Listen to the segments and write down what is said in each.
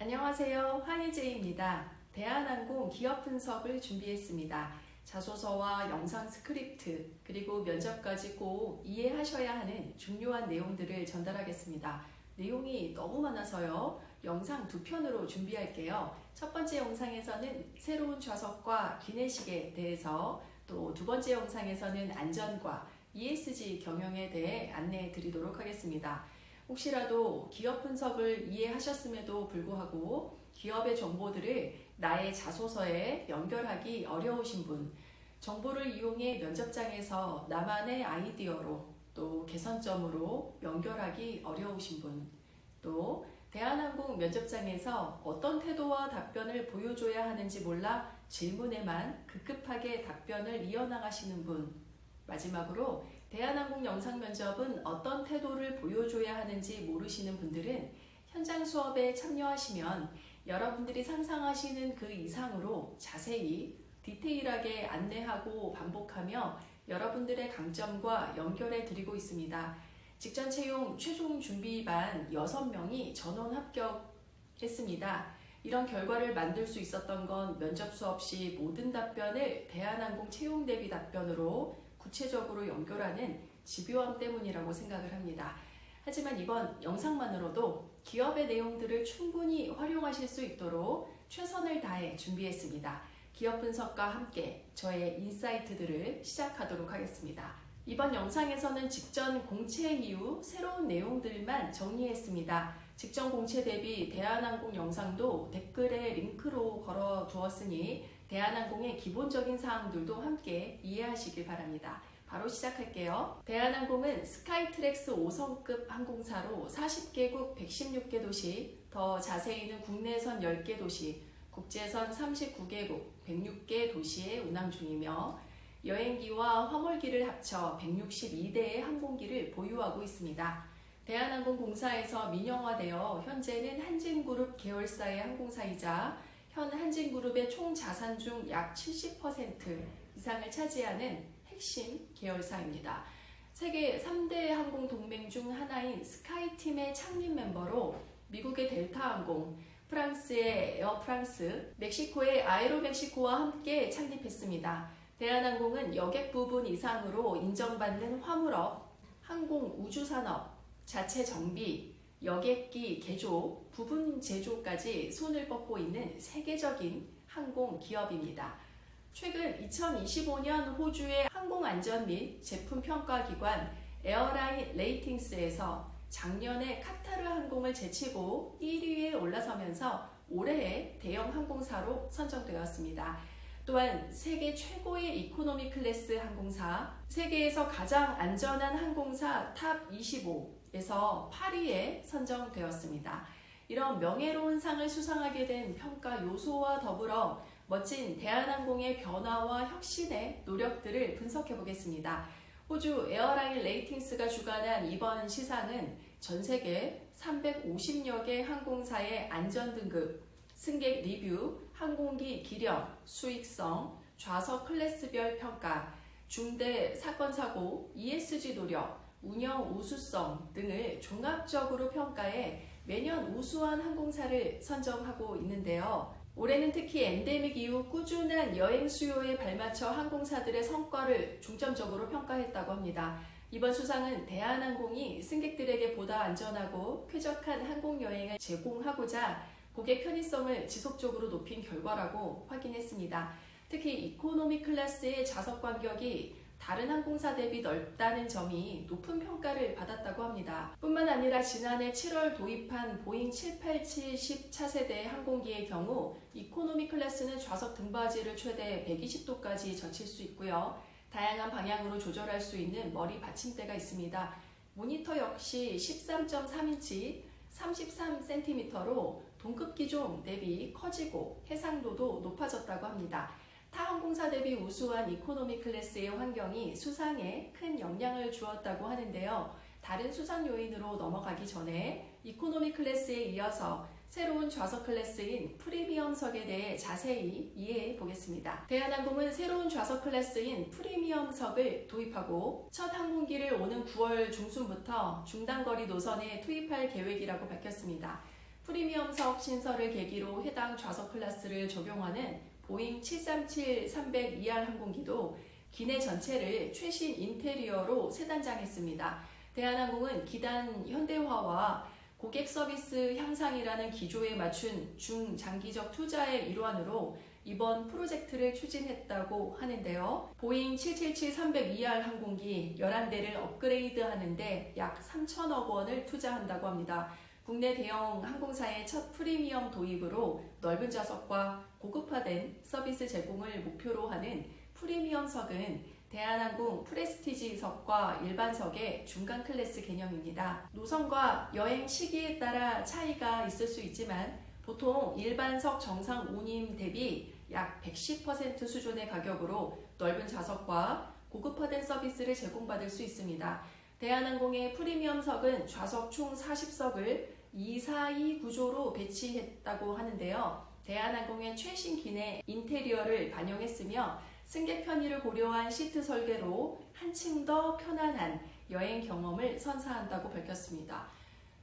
안녕하세요. 한희재입니다. 대한항공 기업 분석을 준비했습니다. 자소서와 영상 스크립트, 그리고 면접까지 꼭 이해하셔야 하는 중요한 내용들을 전달하겠습니다. 내용이 너무 많아서요. 영상 두 편으로 준비할게요. 첫 번째 영상에서는 새로운 좌석과 기내식에 대해서, 또 두 번째 영상에서는 안전과 ESG 경영에 대해 안내해 드리도록 하겠습니다. 혹시라도 기업 분석을 이해하셨음에도 불구하고 기업의 정보들을 나의 자소서에 연결하기 어려우신 분, 정보를 이용해 면접장에서 나만의 아이디어로 또 개선점으로 연결하기 어려우신 분, 또 대한항공 면접장에서 어떤 태도와 답변을 보여줘야 하는지 몰라 질문에만 급급하게 답변을 이어나가시는 분, 마지막으로 대한항공 영상 면접은 어떤 태도를 보여줘야 하는지 모르시는 분들은 현장 수업에 참여하시면 여러분들이 상상하시는 그 이상으로 자세히 디테일하게 안내하고 반복하며 여러분들의 강점과 연결해 드리고 있습니다. 직전 채용 최종 준비반 6명이 전원 합격했습니다. 이런 결과를 만들 수 있었던 건 면접 수업 시 모든 답변을 대한항공 채용 대비 답변으로 구체적으로 연결하는 집요함 때문이라고 생각을 합니다. 하지만 이번 영상만으로도 기업의 내용들을 충분히 활용하실 수 있도록 최선을 다해 준비했습니다. 기업 분석과 함께 저의 인사이트들을 시작하도록 하겠습니다. 이번 영상에서는 직전 공채 이후 새로운 내용들만 정리했습니다. 직전 공채 대비 대한항공 영상도 댓글에 링크로 걸어 두었으니 대한항공의 기본적인 사항들도 함께 이해하시길 바랍니다. 바로 시작할게요. 대한항공은 스카이트랙스 5성급 항공사로 40개국 116개 도시, 더 자세히는 국내선 10개 도시, 국제선 39개국 106개 도시에 운항 중이며 여행기와 화물기를 합쳐 162대의 항공기를 보유하고 있습니다. 대한항공 공사에서 민영화되어 현재는 한진그룹 계열사의 항공사이자 현 한진그룹의 총 자산 중 약 70% 이상을 차지하는 핵심 계열사입니다. 세계 3대 항공 동맹 중 하나인 스카이팀의 창립 멤버로 미국의 델타항공, 프랑스의 에어프랑스, 멕시코의 아에로멕시코와 함께 창립했습니다. 대한항공은 여객 부분 이상으로 인정받는 화물업, 항공 우주산업, 자체 정비, 여객기 개조, 부분 제조까지 손을 뻗고 있는 세계적인 항공 기업입니다. 최근 2025년 호주의 항공안전 및 제품평가기관 에어라인 레이팅스에서 작년에 카타르 항공을 제치고 1위에 올라서면서 올해의 대형 항공사로 선정되었습니다. 또한 세계 최고의 이코노미 클래스 항공사, 세계에서 가장 안전한 항공사 탑 25에서 8위에 선정되었습니다. 이런 명예로운 상을 수상하게 된 평가 요소와 더불어 멋진 대한항공의 변화와 혁신의 노력들을 분석해 보겠습니다. 호주 에어라인 레이팅스가 주관한 이번 시상은 전 세계 350여 개 항공사의 안전등급, 승객 리뷰, 항공기 기령, 수익성, 좌석 클래스별 평가, 중대 사건 사고, ESG 노력, 운영 우수성 등을 종합적으로 평가해 매년 우수한 항공사를 선정하고 있는데요. 올해는 특히 엔데믹 이후 꾸준한 여행 수요에 발맞춰 항공사들의 성과를 중점적으로 평가했다고 합니다. 이번 수상은 대한항공이 승객들에게 보다 안전하고 쾌적한 항공여행을 제공하고자 고객 편의성을 지속적으로 높인 결과라고 확인했습니다. 특히 이코노미 클래스의 좌석 간격이 다른 항공사 대비 넓다는 점이 높은 평가를 받았다고 합니다. 뿐만 아니라 지난해 7월 도입한 보잉 787 10차세대 항공기의 경우 이코노미 클래스는 좌석 등받이를 최대 120도까지 젖힐 수 있고요. 다양한 방향으로 조절할 수 있는 머리 받침대가 있습니다. 모니터 역시 13.3인치 33cm로 동급 기종 대비 커지고 해상도도 높아졌다고 합니다. 타 항공사 대비 우수한 이코노미 클래스의 환경이 수상에 큰 영향을 주었다고 하는데요. 다른 수상 요인으로 넘어가기 전에 이코노미 클래스에 이어서 새로운 좌석 클래스인 프리미엄석에 대해 자세히 이해해 보겠습니다. 대한항공은 새로운 좌석 클래스인 프리미엄석을 도입하고 첫 항공기를 오는 9월 중순부터 중단거리 노선에 투입할 계획이라고 밝혔습니다. 프리미엄석 신설을 계기로 해당 좌석 클래스를 적용하는 보잉 737-300ER 항공기도 기내 전체를 최신 인테리어로 새 단장했습니다. 대한항공은 기단 현대화와 고객 서비스 향상이라는 기조에 맞춘 중장기적 투자의 일환으로 이번 프로젝트를 추진했다고 하는데요. 보잉 777-300ER 항공기 11대를 업그레이드하는데 약 3천억 원을 투자한다고 합니다. 국내 대형 항공사의 첫 프리미엄 도입으로 넓은 좌석과 고급화된 서비스 제공을 목표로 하는 프리미엄석은 대한항공 프레스티지석과 일반석의 중간 클래스 개념입니다. 노선과 여행 시기에 따라 차이가 있을 수 있지만 보통 일반석 정상 운임 대비 약 110% 수준의 가격으로 넓은 좌석과 고급화된 서비스를 제공받을 수 있습니다. 대한항공의 프리미엄석은 좌석 총 40석을 242 구조로 배치했다고 하는데요. 대한항공의 최신 기내 인테리어를 반영했으며 승객 편의를 고려한 시트 설계로 한층 더 편안한 여행 경험을 선사한다고 밝혔습니다.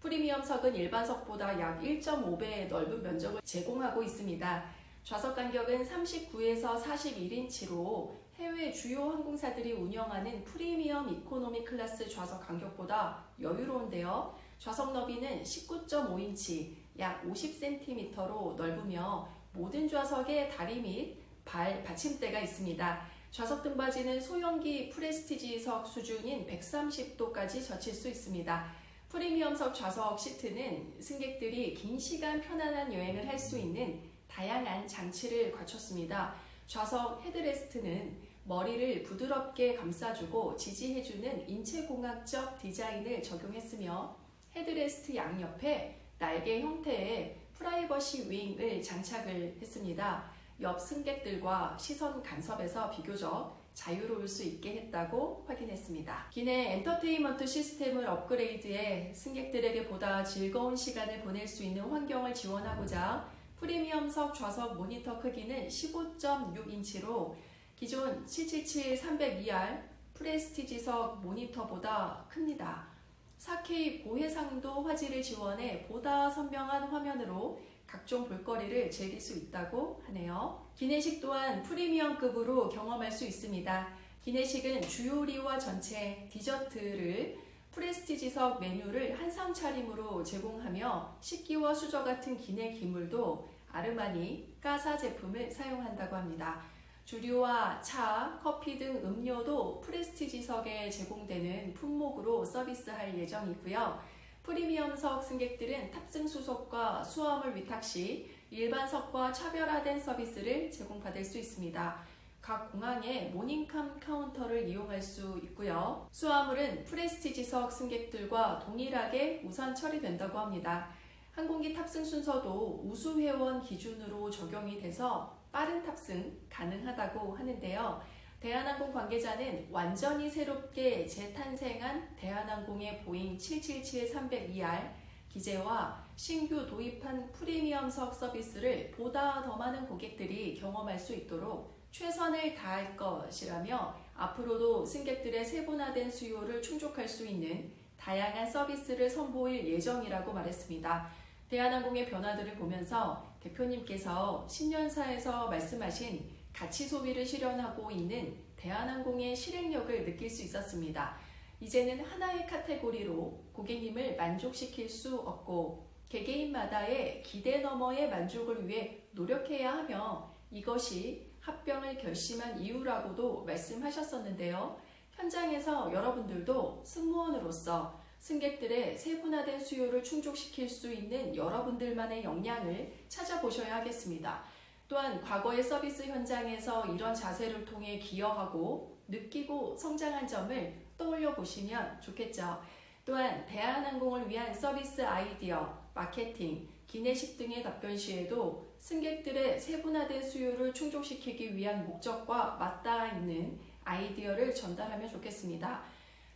프리미엄석은 일반석보다 약 1.5배 넓은 면적을 제공하고 있습니다. 좌석 간격은 39에서 41인치로 해외 주요 항공사들이 운영하는 프리미엄 이코노미 클래스 좌석 간격보다 여유로운데요. 좌석 너비는 19.5인치, 약 50cm로 넓으며 모든 좌석에 다리 및 발 받침대가 있습니다. 좌석 등받이는 소형기 프레스티지석 수준인 130도까지 젖힐 수 있습니다. 프리미엄석 좌석 시트는 승객들이 긴 시간 편안한 여행을 할 수 있는 다양한 장치를 갖췄습니다. 좌석 헤드레스트는 머리를 부드럽게 감싸주고 지지해주는 인체공학적 디자인을 적용했으며 헤드레스트 양옆에 날개 형태의 프라이버시 윙을 장착을 했습니다. 옆 승객들과 시선 간섭에서 비교적 자유로울 수 있게 했다고 확인했습니다. 기내 엔터테인먼트 시스템을 업그레이드해 승객들에게 보다 즐거운 시간을 보낼 수 있는 환경을 지원하고자 프리미엄석 좌석 모니터 크기는 15.6인치로 기존 777-300ER 프레스티지석 모니터보다 큽니다. 4K 고해상도 화질을 지원해 보다 선명한 화면으로 각종 볼거리를 즐길 수 있다고 하네요. 기내식 또한 프리미엄급으로 경험할 수 있습니다. 기내식은 주요리와 전체, 디저트를 프레스티지석 메뉴를 한상 차림으로 제공하며 식기와 수저 같은 기내 기물도 아르마니, 까사 제품을 사용한다고 합니다. 주류와 차, 커피 등 음료도 프레스티지석에 제공되는 품목으로 서비스할 예정이고요. 프리미엄석 승객들은 탑승 수속과 수화물 위탁 시 일반석과 차별화된 서비스를 제공받을 수 있습니다. 각 공항의 모닝캄 카운터를 이용할 수 있고요. 수화물은 프레스티지석 승객들과 동일하게 우선 처리된다고 합니다. 항공기 탑승 순서도 우수회원 기준으로 적용이 돼서 빠른 탑승 가능하다고 하는데요. 대한항공 관계자는 완전히 새롭게 재탄생한 대한항공의 보잉 777-300ER 기재와 신규 도입한 프리미엄석 서비스를 보다 더 많은 고객들이 경험할 수 있도록 최선을 다할 것이라며 앞으로도 승객들의 세분화된 수요를 충족할 수 있는 다양한 서비스를 선보일 예정이라고 말했습니다. 대한항공의 변화들을 보면서 대표님께서 신년사에서 말씀하신 가치 소비를 실현하고 있는 대한항공의 실행력을 느낄 수 있었습니다. 이제는 하나의 카테고리로 고객님을 만족시킬 수 없고 개개인마다의 기대 너머의 만족을 위해 노력해야 하며 이것이 합병을 결심한 이유라고도 말씀하셨었는데요. 현장에서 여러분들도 승무원으로서 승객들의 세분화된 수요를 충족시킬 수 있는 여러분들만의 역량을 찾아보셔야 하겠습니다. 또한 과거의 서비스 현장에서 이런 자세를 통해 기여하고 느끼고 성장한 점을 떠올려 보시면 좋겠죠. 또한 대한항공을 위한 서비스 아이디어, 마케팅, 기내식 등의 답변 시에도 승객들의 세분화된 수요를 충족시키기 위한 목적과 맞닿아 있는 아이디어를 전달하면 좋겠습니다.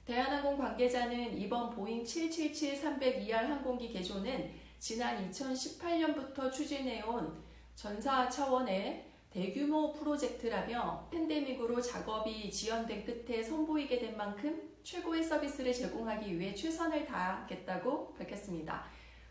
대한항공 관계자는 이번 보잉 777-300ER 항공기 개조는 지난 2018년부터 추진해온 전사 차원의 대규모 프로젝트라며 팬데믹으로 작업이 지연된 끝에 선보이게 된 만큼 최고의 서비스를 제공하기 위해 최선을 다하겠다고 밝혔습니다.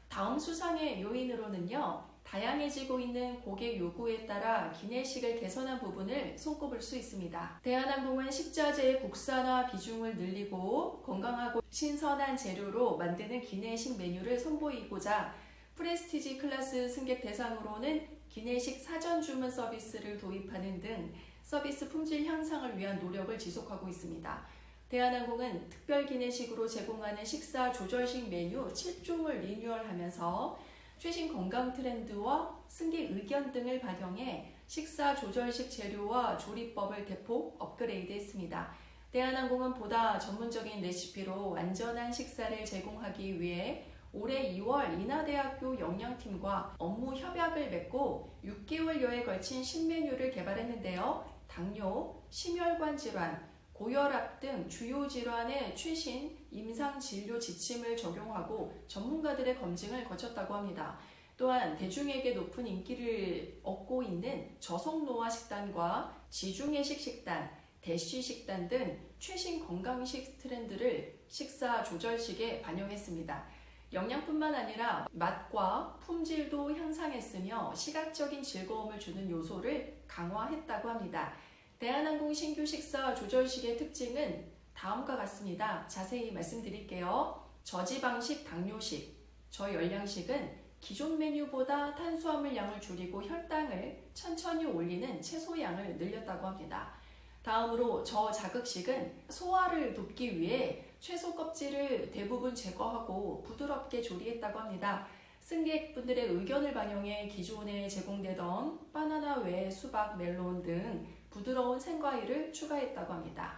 다음 수상의 요인으로는요, 다양해지고 있는 고객 요구에 따라 기내식을 개선한 부분을 손꼽을 수 있습니다. 대한항공은 식자재의 국산화 비중을 늘리고 건강하고 신선한 재료로 만드는 기내식 메뉴를 선보이고자 프레스티지 클래스 승객 대상으로는 기내식 사전 주문 서비스를 도입하는 등 서비스 품질 향상을 위한 노력을 지속하고 있습니다. 대한항공은 특별 기내식으로 제공하는 식사 조절식 메뉴 7종을 리뉴얼하면서 최신 건강 트렌드와 승객 의견 등을 반영해 식사 조절식 재료와 조리법을 대폭 업그레이드했습니다. 대한항공은 보다 전문적인 레시피로 안전한 식사를 제공하기 위해 올해 2월 인하대학교 영양팀과 업무 협약을 맺고 6개월여에 걸친 신메뉴를 개발했는데요. 당뇨, 심혈관 질환, 고혈압 등 주요 질환의 최신 임상 진료 지침을 적용하고 전문가들의 검증을 거쳤다고 합니다. 또한 대중에게 높은 인기를 얻고 있는 저속노화 식단과 지중해식 식단, 대쉬 식단 등 최신 건강식 트렌드를 식사 조절식에 반영했습니다. 영양뿐만 아니라 맛과 품질도 향상했으며 시각적인 즐거움을 주는 요소를 강화했다고 합니다. 대한항공 신규 식사 조절식의 특징은 다음과 같습니다. 자세히 말씀드릴게요. 저지방식 당뇨식, 저열량식은 기존 메뉴보다 탄수화물 양을 줄이고 혈당을 천천히 올리는 채소양을 늘렸다고 합니다. 다음으로 저자극식은 소화를 돕기 위해 채소 껍질을 대부분 제거하고 부드럽게 조리했다고 합니다. 승객분들의 의견을 반영해 기존에 제공되던 바나나 외에 수박, 멜론 등 부드러운 생과일을 추가했다고 합니다.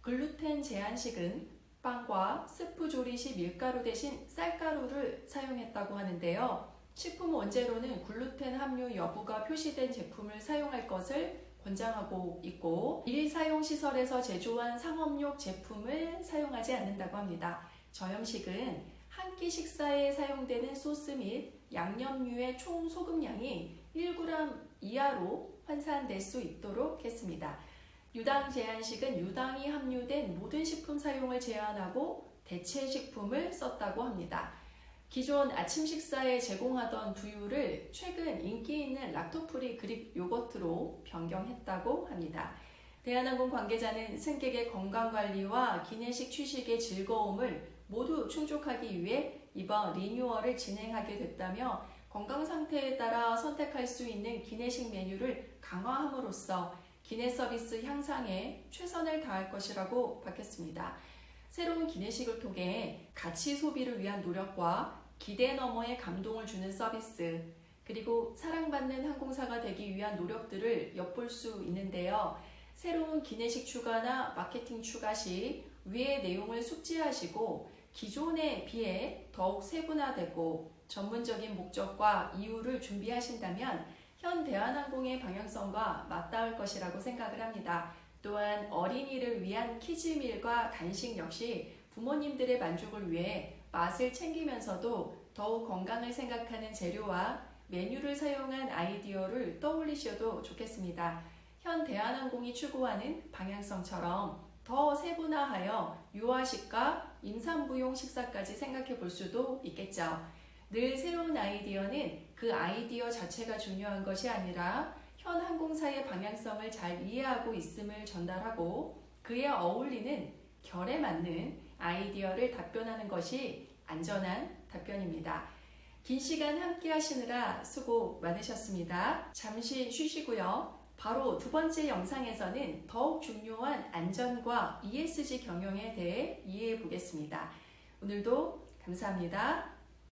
글루텐 제한식은 빵과 스프 조리 시 밀가루 대신 쌀가루를 사용했다고 하는데요. 식품 원재료는 글루텐 함유 여부가 표시된 제품을 사용할 것을 권장하고 있고 일사용 시설에서 제조한 상업용 제품을 사용하지 않는다고 합니다. 저염식은 한 끼 식사에 사용되는 소스 및 양념류의 총 소금량이 1g 이하로 환산될 수 있도록 했습니다. 유당 제한식은 유당이 함유된 모든 식품 사용을 제한하고 대체 식품을 썼다고 합니다. 기존 아침 식사에 제공하던 두유를 최근 인기 있는 락토프리 그릭 요거트로 변경했다고 합니다. 대한항공 관계자는 승객의 건강관리와 기내식 취식의 즐거움을 모두 충족하기 위해 이번 리뉴얼을 진행하게 됐다며 건강 상태에 따라 선택할 수 있는 기내식 메뉴를 강화함으로써 기내 서비스 향상에 최선을 다할 것이라고 밝혔습니다. 새로운 기내식을 통해 가치 소비를 위한 노력과 기대 너머의 감동을 주는 서비스, 그리고 사랑받는 항공사가 되기 위한 노력들을 엿볼 수 있는데요. 새로운 기내식 추가나 마케팅 추가 시 위의 내용을 숙지하시고 기존에 비해 더욱 세분화되고 전문적인 목적과 이유를 준비하신다면 현 대한항공의 방향성과 맞닿을 것이라고 생각을 합니다. 또한 어린이를 위한 키즈밀과 간식 역시 부모님들의 만족을 위해 맛을 챙기면서도 더욱 건강을 생각하는 재료와 메뉴를 사용한 아이디어를 떠올리셔도 좋겠습니다. 현 대한항공이 추구하는 방향성처럼 더 세분화하여 유아식과 임산부용 식사까지 생각해 볼 수도 있겠죠. 늘 새로운 아이디어는 그 아이디어 자체가 중요한 것이 아니라 현 항공사의 방향성을 잘 이해하고 있음을 전달하고 그에 어울리는 결에 맞는 아이디어를 답변하는 것이 안전한 답변입니다. 긴 시간 함께 하시느라 수고 많으셨습니다. 잠시 쉬시고요. 바로 두 번째 영상에서는 더욱 중요한 안전과 ESG 경영에 대해 이해해 보겠습니다. 오늘도 감사합니다.